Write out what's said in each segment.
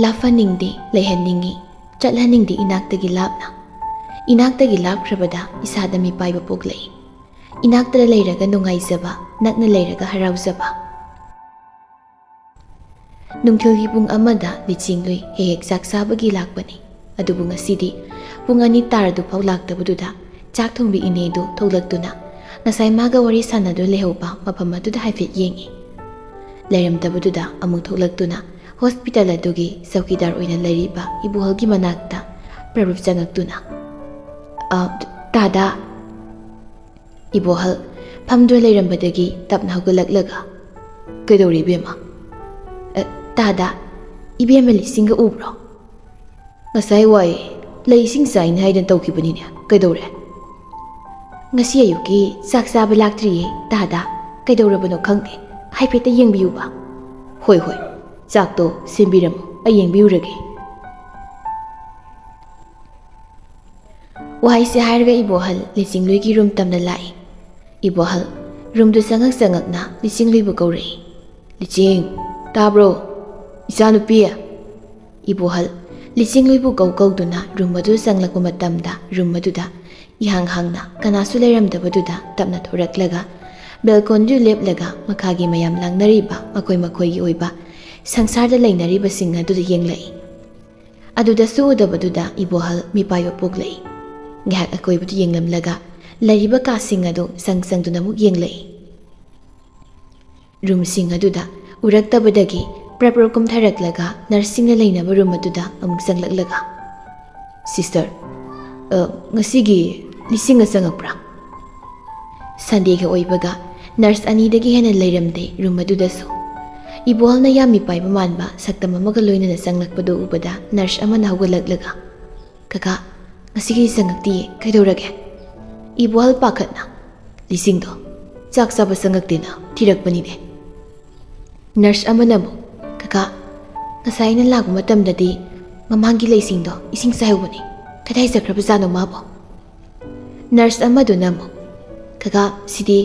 ꯂꯥꯞꯍꯟꯅꯤꯡꯗꯦ ꯂꯩꯍꯟꯅꯤꯡꯉꯤ ꯆꯠꯍꯟꯅꯤꯡꯗꯦ ꯏꯅꯥꯛꯇꯒꯤ ꯂꯥꯞꯅ ꯏꯅꯥꯛꯇꯒꯤ ꯂꯥꯞꯈ꯭ꯔꯕꯗ ꯏꯁꯥꯗ ꯃꯤꯄꯥꯏꯕ ꯄꯣꯛꯂꯛꯏ ꯏꯅꯥꯛꯇ ꯂꯩꯔꯒ ꯅꯨꯡꯉꯥꯏꯖꯕ ꯅꯛꯅ ꯂꯩꯔꯒ ꯍꯔꯥꯎꯖꯕ ꯅꯨꯡꯊꯤꯜꯒꯤ ꯄꯨꯡ 1ꯗ ꯂꯤꯆꯤꯡꯂꯨꯏ ꯍꯦꯛ ꯆꯥꯛ ꯆꯥꯕꯒꯤ ꯂꯥꯛꯄꯅꯤ ꯑꯗꯨꯕꯨ ꯉꯁꯤꯗꯤ ꯄꯨꯡ 2 ꯇꯥꯔꯗꯨꯐꯥꯎ ꯂꯥꯛꯇꯕꯗꯨꯗ ꯆꯥꯛ ꯊꯣꯡꯕꯤ ꯏꯅꯦꯗꯨ ꯊꯣꯛꯂꯛꯇꯨꯅ ꯉꯁꯥꯏ ꯃꯥꯒ ꯋꯥꯔꯤ ꯁꯥꯟꯅꯗꯨꯅ ꯂꯩꯍꯧꯕ ꯃꯐꯝ ꯑꯗꯨꯗ ꯍꯥꯏꯐꯦꯠ ꯌꯦꯡꯉꯤ ꯂꯩꯔꯝꯗꯕꯗꯨꯗ ꯑꯃꯨꯛ ꯊꯣꯛꯂꯛꯇꯨꯅ ꯍꯣꯁꯄꯤꯇꯥꯜ ꯑꯗꯨꯒꯤ ꯆꯧꯀꯤꯗꯥꯔ ꯑꯣꯏꯅ ꯂꯩꯔꯤꯕ ꯏꯕꯣꯍꯜꯒꯤ ꯃꯅꯥꯛꯇ ꯄ꯭ꯔꯚꯨꯞ ꯆꯪꯉꯛꯇꯨꯅ ꯇꯥꯗꯥ ꯏꯕꯣꯍꯜ ꯐꯝꯗꯨꯅ ꯂꯩꯔꯝꯕꯗꯒꯤ ꯇꯞꯅ ꯍꯧꯒꯠꯂꯛꯂꯒ ꯀꯩꯗꯧꯔꯤ ꯏꯕꯦꯝꯃ ꯇꯥꯗꯥ ꯏꯕꯦꯝꯃ ꯂꯤꯁꯤꯡꯒ ꯎꯕ꯭ꯔꯣ ꯉꯁꯥꯏ ꯋꯥꯏ ꯂꯩꯁꯤꯡ ꯆꯥꯏꯅꯤ ꯍꯥꯏꯗꯅ ꯇꯧꯈꯤꯕꯅꯤꯅꯦ ꯀꯩꯗꯧꯔꯦ ꯉꯁꯤ ꯑꯌꯨꯛꯀꯤ ꯆꯥꯛ ꯆꯥꯕ ꯂꯥꯛꯇ꯭ꯔꯤꯌꯦ ꯇꯥꯗꯥ ꯀꯩꯗꯧꯔꯕꯅꯣ ꯈꯪꯗꯦ ꯍꯥꯏꯐꯦꯠꯇ ꯌꯦꯡꯕꯤꯌꯨꯕ ꯍꯣꯏ ꯆꯥꯛꯇꯣ ꯁꯦꯝꯕꯤꯔꯝꯃꯨ ꯑꯩ ꯌꯦꯡꯕꯤꯔꯨꯔꯒꯦ ꯋꯥꯍꯩꯁꯦ ꯍꯥꯏꯔꯒ ꯏꯕꯣꯍꯜ ꯂꯤꯆꯤꯡꯂꯨꯏꯒꯤ ꯔꯨꯝ ꯇꯝꯅ ꯂꯥꯛꯏ ꯏꯕꯣꯍꯜ ꯔꯨꯝꯗꯨ ꯆꯪꯉꯛꯅ ꯂꯤꯆꯤꯡꯂꯨꯏꯕꯨ ꯀꯧꯔꯛꯏ ꯂꯤꯆꯤꯡ ꯇꯥꯕ꯭ꯔꯣ ꯏꯆꯥꯅꯨꯄꯤ ꯏꯕꯣꯍꯜ ꯂꯤꯆꯤꯡꯂꯨꯏꯕꯨ ꯀꯧꯗꯨꯅ ꯔꯨꯝ ꯑꯗꯨ ꯆꯪꯂꯛꯄ ꯃꯇꯝꯗ ꯔꯨꯝ ꯑꯗꯨꯗ ꯏꯍꯥꯡ ꯍꯥꯡꯅ ꯀꯅꯥꯁꯨ ꯂꯩꯔꯝꯗꯕꯗꯨꯗ ꯇꯞꯅ ꯊꯣꯔꯛꯂꯒ ꯕꯦꯜꯀꯣꯟꯗꯨ ꯂꯦꯞꯂꯒ ꯃꯈꯥꯒꯤ ꯃꯌꯥꯝ ꯂꯥꯡꯅꯔꯤꯕ ꯃꯈꯣꯏꯒꯤ ꯑꯣꯏꯕ ꯁꯪꯁꯥꯔꯗ ꯂꯩꯅꯔꯤꯕꯁꯤꯡ ꯑꯗꯨꯗ ꯌꯦꯡꯂꯛꯏ ꯑꯗꯨꯗꯁꯨ ꯎꯗꯕꯗꯨꯗ ꯏꯕꯣꯍꯜ ꯃꯤꯄꯥꯏꯕ ꯄꯣꯛꯂꯛꯏ ꯉꯥꯏꯍꯥꯛ ꯑꯀꯣꯏꯕꯗꯨ ꯌꯦꯡꯂꯝꯂꯒ ꯂꯩꯔꯤꯕ ꯀꯥꯁꯤꯡ ꯑꯗꯨ ꯆꯪꯗꯨꯅ ꯑꯃꯨꯛ ꯌꯦꯡꯂꯛꯏ ꯔꯨꯝꯁꯤꯡ ꯑꯗꯨꯗ ꯎꯔꯛꯇꯕꯗꯒꯤ ꯄ꯭ꯔꯞ ꯀꯨꯝꯊꯔꯛꯂꯒ ꯅꯔꯁꯁꯤꯡꯅ ꯂꯩꯅꯕ ꯔꯨꯝ ꯑꯗꯨꯗ ꯑꯃꯨꯛ ꯆꯪꯂꯛꯂꯒ ꯁꯤꯁꯇꯔ ꯉꯁꯤꯒꯤ ꯂꯤꯁꯤꯡꯒ ꯆꯪꯉꯛꯄ꯭ꯔꯥ ꯁꯟꯗꯦꯒ ꯑꯣꯏꯕꯒ ꯅꯔꯁ 2ꯗꯒꯤ ꯍꯦꯟꯅ ꯂꯩꯔꯝꯗꯦ ꯔꯨꯝ ꯑꯗꯨꯗꯁꯨ ꯏꯕꯣꯍꯜꯅ ꯌꯥꯝ ꯃꯤꯄꯥꯏꯕ ꯃꯥꯟꯕ ꯁꯛꯇꯝ ꯑꯃꯒ ꯂꯣꯏꯅꯅ ꯆꯪꯂꯛꯄꯗꯨ ꯎꯕꯗ ꯅꯔꯁ ꯑꯃꯅ ꯍꯧꯒꯠꯂꯛꯂꯒ ꯀꯀꯥ ꯉꯁꯤꯒꯤ ꯆꯪꯉꯛꯇꯤꯌꯦ ꯀꯩꯗꯧꯔꯒꯦ ꯏꯕꯣꯍꯜ ꯄꯥꯈꯠꯅ ꯂꯤꯁꯤꯡꯗꯣ ꯆꯥꯛ ꯆꯥꯕ ꯆꯪꯉꯛꯇꯦꯅ ꯊꯤꯔꯛꯄꯅꯤꯅꯦ ꯅꯔꯁ ꯑꯃꯅ ꯑꯃꯨꯛ ꯀꯀꯥ ꯉꯁꯥꯏ ꯑꯩꯅ ꯂꯥꯛꯄ ꯃꯇꯝꯗꯗꯤ ꯃꯃꯥꯡꯒꯤ ꯂꯩꯁꯤꯡꯗꯣ ꯏꯁꯤꯡ ꯆꯥꯏꯍꯧꯕꯅꯤ ꯀꯗꯥꯏ ꯆꯠꯈ꯭ꯔꯕꯖꯥꯠꯅꯣ ꯃꯥꯕꯣ ꯅꯔꯁ ꯑꯃꯗꯨꯅ ꯑꯃꯨꯛ ꯀꯀꯥ ꯁꯤꯗꯤ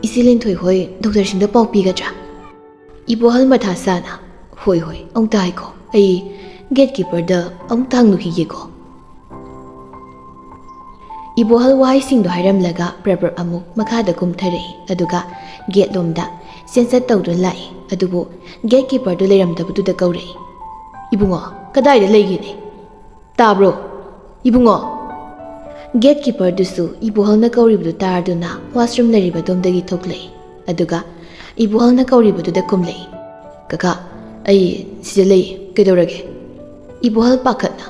ꯏꯆꯦ ꯂꯤꯟꯊꯣꯏ ꯍꯣꯏ ꯗꯣꯛꯇꯔꯁꯤꯡꯗ ꯄꯥꯎ ꯄꯤꯒꯗ꯭ꯔꯥ ꯏꯕꯣꯍꯜ ꯃꯊꯥ ꯁꯥꯅ ꯍꯣꯏ ꯑꯃꯨꯛꯇ ꯍꯥꯏꯀꯣ ꯑꯩ ꯒꯦꯠ ꯀꯤꯄꯔꯗ ꯑꯃꯨꯛꯇ ꯍꯪꯂꯨꯈꯤꯒꯦꯀꯣ ꯏꯕꯣꯍꯜ ꯋꯥꯍꯩꯁꯤꯡꯗꯣ ꯍꯥꯏꯔꯝꯂꯒ ꯄ꯭ꯔꯞ ꯑꯃꯨꯛ ꯃꯈꯥꯗ ꯀꯨꯝꯊꯔꯛꯏ ꯑꯗꯨꯒ ꯒꯦꯠ ꯂꯣꯝꯗ ꯆꯦꯟꯆꯠ ꯇꯧꯗꯨꯅ ꯂꯥꯛꯏ ꯑꯗꯨꯕꯨ ꯒꯦꯠ ꯀꯤꯄꯔꯗꯨ ꯂꯩꯔꯝꯗꯕꯗꯨꯗ ꯀꯧꯔꯛꯏ ꯏꯕꯨꯡꯉꯣ ꯀꯗꯥꯏꯗ ꯂꯩꯒꯦꯅꯦ ꯇꯥꯕ꯭ꯔꯣ ꯏꯕꯨꯡꯉꯣ ꯒꯦꯠ ꯀꯤꯄꯔꯗꯨꯁꯨ ꯏꯕꯣꯍꯜꯅ ꯀꯧꯔꯤꯕꯗꯨ ꯇꯥꯔꯗꯨꯅ ꯋꯥꯁꯔꯨꯝ ꯂꯩꯔꯤꯕꯗꯣꯝꯗꯒꯤ ꯊꯣꯛꯂꯛꯏ ꯑꯗꯨꯒ ꯏꯕꯣꯍꯜꯅ ꯀꯧꯔꯤꯕꯗꯨꯗ ꯀꯨꯝꯂꯛꯏ ꯀꯀꯥ ꯑꯩ ꯁꯤꯗ ꯂꯩ ꯀꯩꯗꯧꯔꯒꯦ ꯏꯕꯣꯍꯜ ꯄꯥꯈꯠꯅ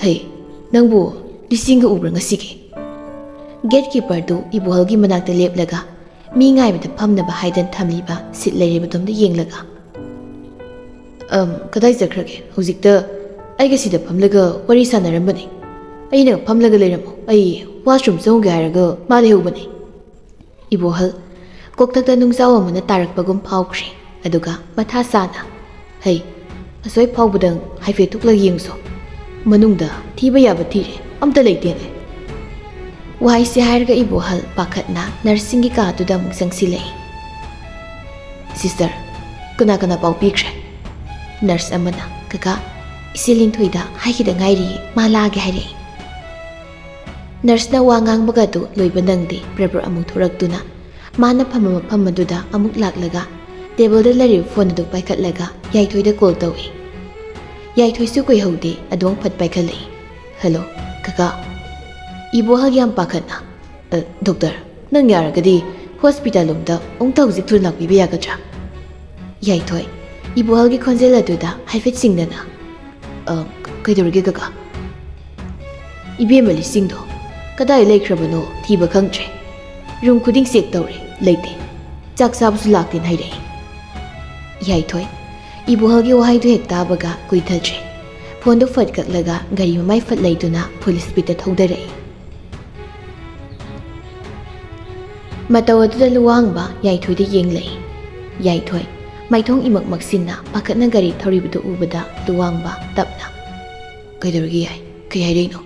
ꯍꯩ ꯅꯪꯕꯨ ꯂꯤꯁꯤꯡꯒ ꯎꯕ꯭ꯔꯥ ꯉꯁꯤꯒꯤ ꯒꯦꯠ ꯀꯤꯄꯔꯗꯨ ꯏꯕꯣꯍꯜꯒꯤ ꯃꯅꯥꯛꯇ ꯂꯦꯞꯂꯒ ꯃꯤ ꯉꯥꯏꯕꯗ ꯐꯝꯅꯕ ꯍꯥꯏꯗꯅ ꯊꯝꯂꯤꯕ ꯁꯤꯠ ꯂꯩꯔꯤꯕꯗꯣꯝꯗ ꯌꯦꯡꯂꯒ ꯀꯗꯥꯏ ꯆꯠꯈ꯭ꯔꯒꯦ ꯍꯧꯖꯤꯛꯇ ꯑꯩꯒ ꯁꯤꯗ ꯐꯝꯂꯒ ꯋꯥꯔꯤ ꯁꯥꯟꯅꯔꯝꯕꯅꯤ ꯑꯩꯅ ꯐꯝꯂꯒ ꯂꯩꯔꯝꯃꯣ ꯑꯩ ꯋꯥꯁꯔꯨꯝ ꯆꯪꯉꯨꯒꯦ ꯍꯥꯏꯔꯒ ꯃꯥ ꯂꯩꯍꯧꯕꯅꯤ ꯏꯕꯣꯍꯜ ꯀꯣꯛꯊꯛꯇ ꯅꯨꯡꯖꯥꯎ ꯑꯃꯅ ꯇꯥꯔꯛꯄꯒꯨꯝ ꯐꯥꯎꯈ꯭ꯔꯦ ꯑꯗꯨꯒ ꯃꯊꯥ ꯁꯥꯅ ꯍꯩ ꯑꯁꯣꯏ ꯐꯥꯎꯕꯗꯪ ꯍꯥꯏꯐꯦꯠ ꯊꯣꯛꯂꯒ ꯌꯦꯡꯁꯣ ꯃꯅꯨꯡꯗ ꯊꯤꯕ ꯌꯥꯕ ꯊꯤꯔꯦ ꯑꯝꯇ ꯂꯩꯇꯦꯅꯦ ꯋꯥꯍꯩꯁꯦ ꯍꯥꯏꯔꯒ ꯏꯕꯣꯍꯜ ꯄꯥꯈꯠꯅ ꯅꯔꯁꯁꯤꯡꯒꯤ ꯀꯥꯗꯨꯗ ꯑꯃꯨꯛ ꯆꯪꯁꯤꯜꯂꯛꯏ ꯁꯤꯁꯇꯔ ꯀꯅꯥ ꯄꯥꯎ ꯄꯤꯈ꯭ꯔꯦ ꯅꯔꯁ ꯑꯃꯅ ꯀꯀꯥ ꯏꯆꯦ ꯂꯤꯟꯊꯣꯏꯗ ꯍꯥꯏꯈꯤꯗ ꯉꯥꯏꯔꯤꯌꯦ ꯃꯥ ꯂꯥꯛꯑꯒꯦ ꯍꯥꯏꯔꯛꯏ ꯅꯔꯁꯅ ꯋꯥ ꯉꯥꯡꯕꯒꯗꯨ ꯂꯣꯏꯕ ꯅꯪꯗꯦ ꯄ꯭ꯔꯞ ꯑꯃꯨꯛ ꯊꯣꯔꯛꯇꯨꯅ ꯃꯥꯅ ꯐꯝꯕ ꯃꯐꯝ ꯑꯗꯨꯗ ꯑꯃꯨꯛ ꯂꯥꯛꯂꯒ ꯇꯦꯕꯜꯗ ꯂꯩꯔꯤꯕ ꯐꯣꯟ ꯑꯗꯨ ꯄꯥꯏꯈꯠꯂꯒ ꯌꯥꯏꯊꯣꯏꯗ ꯀꯣꯜ ꯇꯧꯏ ꯌꯥꯏꯊꯣꯏꯁꯨ ꯀꯨꯏꯍꯧꯗꯦ ꯑꯗꯨꯝ ꯐꯠ ꯄꯥꯏꯈꯠꯂꯛꯏ ꯍꯜꯂꯣ ꯀꯀꯥ ꯏꯕꯣꯍꯜ ꯌꯥꯝ ꯄꯥꯈꯠꯅ ꯗꯣꯛꯇꯔ ꯅꯪ ꯌꯥꯔꯒꯗꯤ ꯍꯣꯁꯄꯤꯇꯥꯜ ꯂꯣꯝꯗ ꯑꯃꯨꯛꯇ ꯍꯧꯖꯤꯛ ꯊꯨꯅ ꯂꯥꯛꯄꯤꯕ ꯌꯥꯒꯗ꯭ꯔꯥ ꯌꯥꯏꯊꯣꯏ ꯏꯕꯣꯍꯜꯒꯤ ꯈꯣꯟꯖꯦꯜ ꯑꯗꯨꯗ ꯍꯥꯏꯐꯦꯠ ꯆꯤꯡꯅꯅ ꯀꯩꯗꯧꯔꯒꯦ ꯀꯀꯥ ꯏꯕꯦꯝꯃ ꯂꯤꯁꯤꯡꯗꯣ ꯀꯗꯥꯏ ꯂꯩꯈ꯭ꯔꯕꯅꯣ ꯊꯤꯕ ꯈꯪꯗ꯭ꯔꯦ ꯔꯨꯝ ꯈꯨꯗꯤꯡ ꯆꯦꯛ ꯇꯧꯔꯦ ꯂꯩꯇꯦ ꯆꯥꯛ ꯆꯥꯕꯁꯨ ꯂꯥꯛꯇꯦꯅ ꯍꯥꯏꯔꯛꯏ ꯌꯥꯏꯊꯣꯏ ꯏꯕꯣꯍꯜꯒꯤ ꯋꯥꯍꯩꯗꯨ ꯍꯦꯛ ꯇꯥꯕꯒ ꯀꯨꯏꯊꯗ꯭ꯔꯦ ꯐꯣꯟꯗꯨ ꯐꯠ ꯀꯛꯂꯒ ꯒꯥꯔꯤ ꯃꯃꯥꯏ ꯐꯠ ꯂꯩꯗꯨꯅ ꯐꯨꯜ ꯁ꯭ꯄꯤꯗꯇ ꯊꯧꯗꯔꯛꯏ ꯃꯇꯧ ꯑꯗꯨꯗ ꯂꯨꯋꯥꯡꯕ ꯌꯥꯏꯊꯣꯏꯗ ꯌꯦꯡꯂꯛꯏ ꯌꯥꯏꯊꯣꯏ ꯃꯥꯏꯊꯣꯡ ꯏꯃꯛ ꯃꯛꯁꯤꯟꯅ ꯄꯥꯈꯠꯅ ꯒꯥꯔꯤ ꯊꯧꯔꯤꯕꯗꯨ ꯎꯕꯗ ꯂꯨꯋꯥꯡꯕ ꯇꯞꯅ ꯀꯩꯗꯧꯔꯒꯦ ꯌꯥꯏ ꯀꯩ ꯍꯥꯏꯔꯛꯏꯅꯣ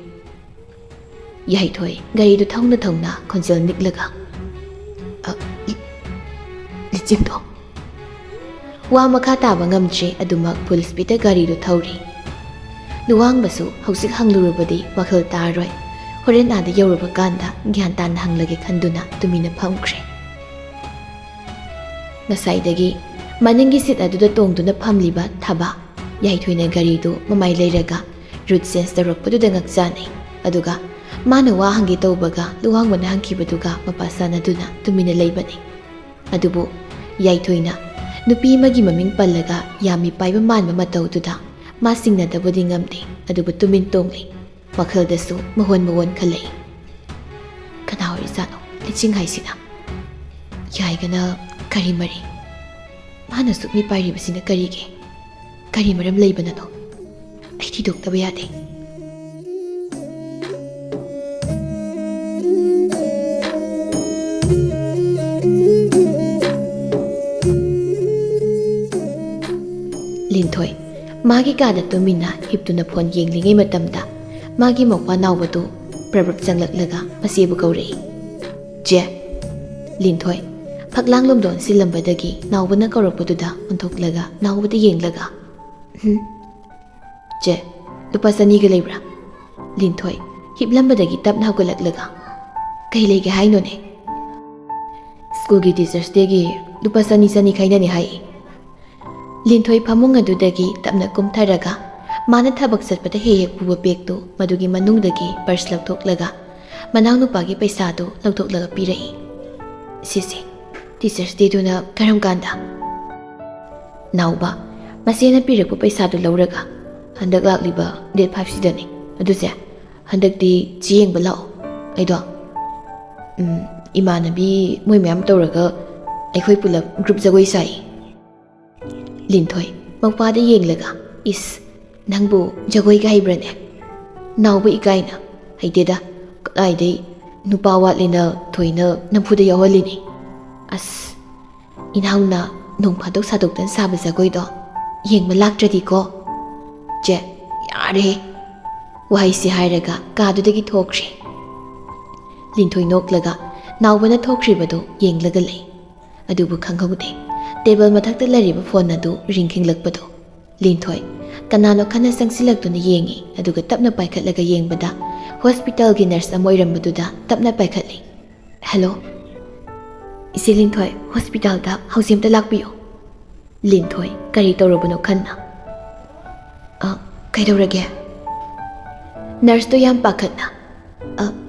ꯌꯥꯏꯊꯣꯏ ꯒꯥꯔꯤꯗꯨ ꯊꯧꯅ ꯈꯣꯟꯖꯦꯜ ꯅꯤꯛꯂꯒ ꯂꯤꯆꯤꯡꯗꯣ Wa makha taba ngamdre adumak full speed da gari do thauri. Luwang basu hausik hanglurubadi wakhal taroi. Horen ada yauraba kanda gyan tan hanglage khanduna tumina phamkre. Nasaidagi maningi sit aduda tongduna phamliba thaba yaithoina gari do mamai leiraga root sense da rokpadu da ngakjane aduga mana wa hangi tawbaga luwang bana hangkibaduga mapasana duna tumina leibani adubu yaithoina nupi magi maming pallaga yami paiba manba matawduda masingna dabudi ngamde adubu tumin tongli wakhaldasu mahon khalai kana hori sano liching haisina yaigana kari mari mana sukmi pairi basina karige kari maram leibana no ai thi doktaba yade Linthoi magi kada tumina hiptuna phone yenglingai matamda magi mokwa nawbadu prabab changlaklaga masibu kaurei je Linthoi phaklang lomdon silambadagi nawbana kaurakpaduda ontoklaga nawbada yenglaga je lupa sani ga leibra Linthoi hiplambadagi tapna hawgalaklaga kai lege haino ne school gi teachers day gi lupa sani khainani hai Linthoi phamung adudagi tapna kumtharaga mana thabak satpada he puba bag tu madugi manungdagi purse lakthoklaga manang nupagi paisa tu lakthoklaga pirai sisi teachers day duna karam kanda nauba masena pirakpu paisa tu lauraga handak lakliba date 5 sidani aduse handak di jieng balao aido imanabi moi mayam tawraga aikhoi pulap group jagoi sai Linthoi mawpada yenglaga is nangbu jagoi ga hibrane nawbu ikaina haideda kadaidai nupa watlina thoina nampuda yawalini as inhauna nong phadok sadok tan saba jagoi do yengma laktradi ko je yare wahai si hairaga kadudagi thokre Linthoi noklaga nawbana thokhribadu yenglaga lei adubu khanghaude table mathakta lariba phone adu ringking lakpado Linthoi kanano khana sangsilaktuna yengi aduga tapna paikhatlaga yengbada hospital gi nurse amoirambaduda tapna paikhatli hello isi Linthoi hospital da hausimta lakpiyo Linthoi kari tawrabano khanna kaidawrage nurse to yam pakhatna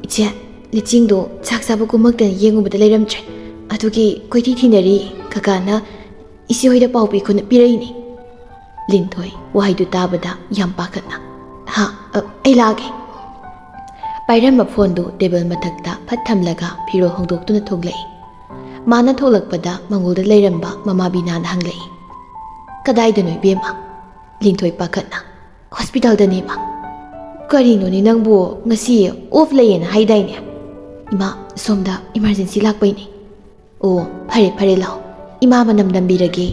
iche liching do chak sabu kumakta yengubada leiramtre adugi koiti thinari kakana isi hoida paupi khuna piraini Linthoi wahaidu tabada yam pakhatna ha ai lage pairam phone do table mathakta phathamlaga phiro hongdoktuna thoglai mana tholakpada mangolda leiramba mama bina na hanglai kadai da noi bema Linthoi pakhatna hospital da ne ma karino ni nangbo ngasi off layena haidaine ima somda emergency lakpai ni o phare lao ima manam nambirage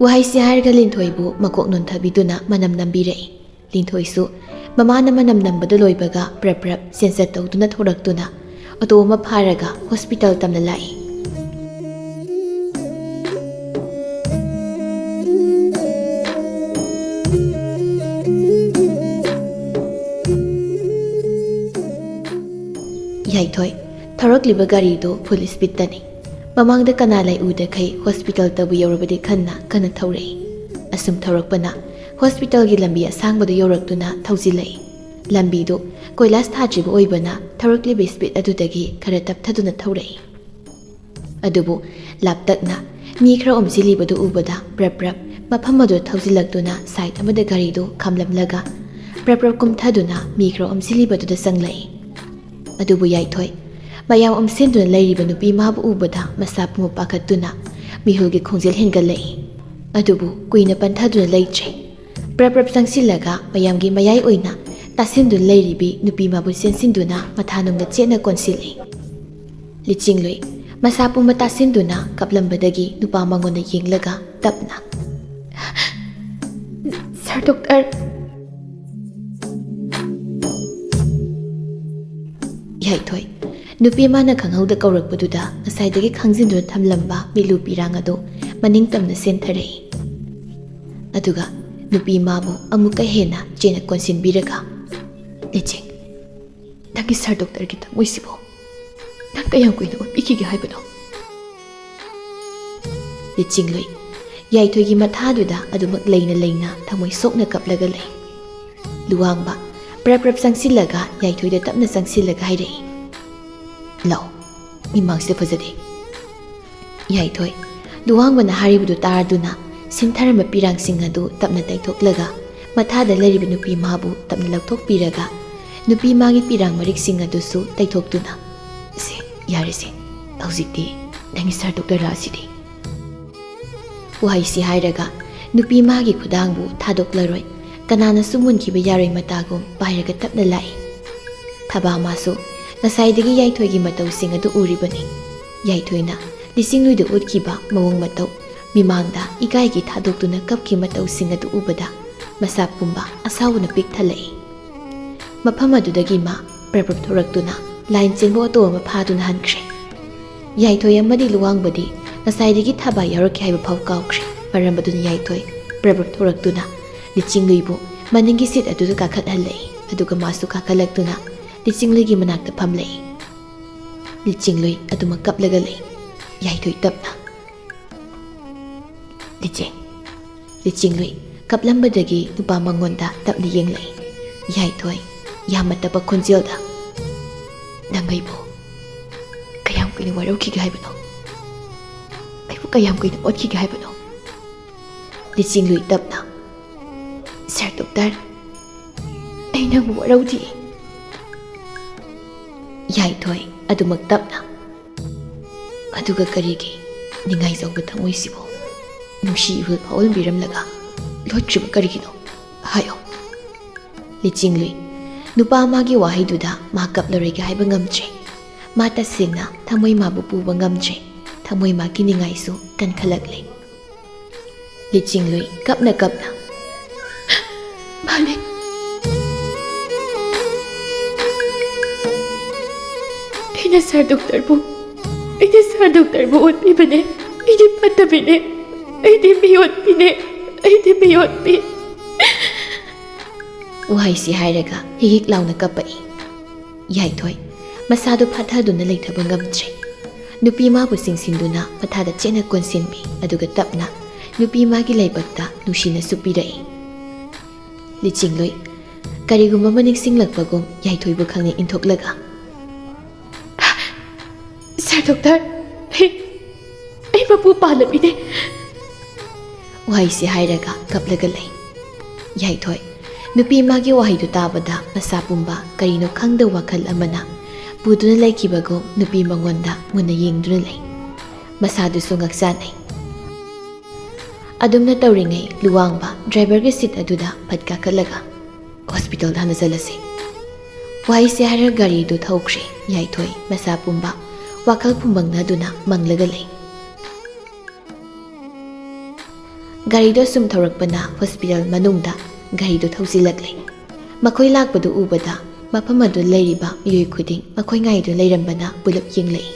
wahai si harga Linthoi bu makok non thabiduna manam nambirei Linthoi su mamana manam nambadu loibaga prap senset tawduna thoraktuna atoma pharaga hospital tamna lai Yaithoi tharakliba gari do full speed tani mamangda kana lai uda khai hospital tabu yorabadi khanna kana thaurai asum thaurakpana hospital gi lambi asangbadu yoraktuna thaujilai lambi do koilas thajibu oibana tharakliba speed adudagi khara tapthaduna thaurai adubu laptakna mi khara omjilibadu ubada prap mafam adu thaujilaktuna side amada gari do khamlamlaga prap kumthaduna mi khara omjilibadu da sanglai adubu yaithoi mayam omsenduna leiriba nupi mabu ubada masapu pakhatuna mihulgi khongjel hengalai adubu kuina panthaduna leitre prap sangsilaga mayamgi mayai oina tasindu leiribi nupi mabu sensinduna mathanungda chena konsili lichingloi masapu matasinduna kaplambadagi nupa mangona yenglaga tapna sir doctor yaithoi nupi mana khanghauda kaurakpaduda asaidagi khangjinduna thamlamba milu pirang ado maning tamna senthari aduga nupi mabu amuka hena chena konsin biraga liching dangi sir doctor ki thamoi sibo nang kayang koina opiki gi haibano liching loi yai thoi gi matha duda adumak leina leina thamoi sokna kaplaga lei luang ba prap prap sangsilaga yai thoi da tapna sangsilaga hairei law imang se fazade yai thoi luang bana haribudu taraduna simtharama pirang sing adu tapna taithoklaga mathada leriba nupi mabu tapna lakthok piraga nupi magi pirang marik sing adu su taithoktuna se yare se hojikti nangi sar doctor la sidi wahai si hairaga nupi magi khudangbu thadoklaroi kanana sumun ki bayaroi matagum pairaga tapna lai thaba masu nasaidagi yai thoi gi matau sing adu uribani yai thoina lising lui de utkiba mawong matau mimangda ikai gi thadokuna kapki matau sing adu ubada masa pumba asawuna pik thalai mafam adudagi ma prapap thoraktuna line chenbo to ma phaduna hankhre yai thoi amadi luwang badi nasaidagi thaba yarak haiba phau kaukre parambaduna yai thoi prapap thoraktuna liching luibo maningi sit aduda kakhat halai aduga masu kakalaktuna liching lui gi manakta phamlei liching lui aduma kaplaga lei yai thoi tapna liching lui kaplambadagi nupa mangonda tapni yenglei yai thoi yamataba khonjelda nangaibo kayam kuina warauki ga haibano aibu kayam kuina otki ga haibano liching lui tapna sir doctor aina waraudi yai thoi adumak tapna aduga karigi ningai zauba thangoi sibo nushi hul paul biram laga lochib karigi no hayo liching lui nupa magi wahai duda ma kaplaroi ga haiba ngamche mata singna thamoi ma bu pu ngamche thamoi ma ki ningai su kan khalak le liching lui kapna malik ina sir doctor bu ot bane ide patta bane ide biot bi wahai si hairaga higik launa kapai yai thoi masadu phathaduna leithaba ngamche nupi ma bu singsinduna pathada chena konsinbi aduga tapna nupi ma gi leibakta nushina supirai liching loi kariguma manik singlakpagum yai thoi bu khangni inthoklaga sir doctor ai babu palabine wahai si hairaga kaplaga lei yai thoi nupi magi wahai du tabada masa pumba karino khangda wakhal amana buduna laikibagum nupi mangonda muna yengduna lei masa du sungaksa nei adumna tawringai luwangba driver ge seat aduda phatka khalaga hospital dhana jalase wahai si haira gari du thokre yai thoi masa pumba wakal phumangna duna manglaga lei gari do sum thorakpana hospital manungda gari do thausilaklei makhoi lakpadu ubada mafam adu leiriba miyoi khuding makhoi ngai do leirambana bulap yenglei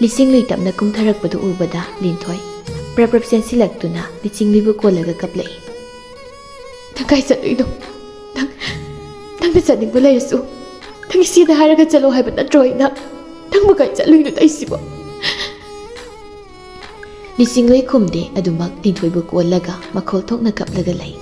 lising lui tapna kumtharakpadu ubada linthoi prap sensilaktuna liching libu kolaga kaplei tangai chatluino tang da chaning bulaisu tang sida haraga chalo haiba natroina tang makai chatluino taisibo lising lui khumde adumak linthoi bu kolaga makhol thokna kaplaga lei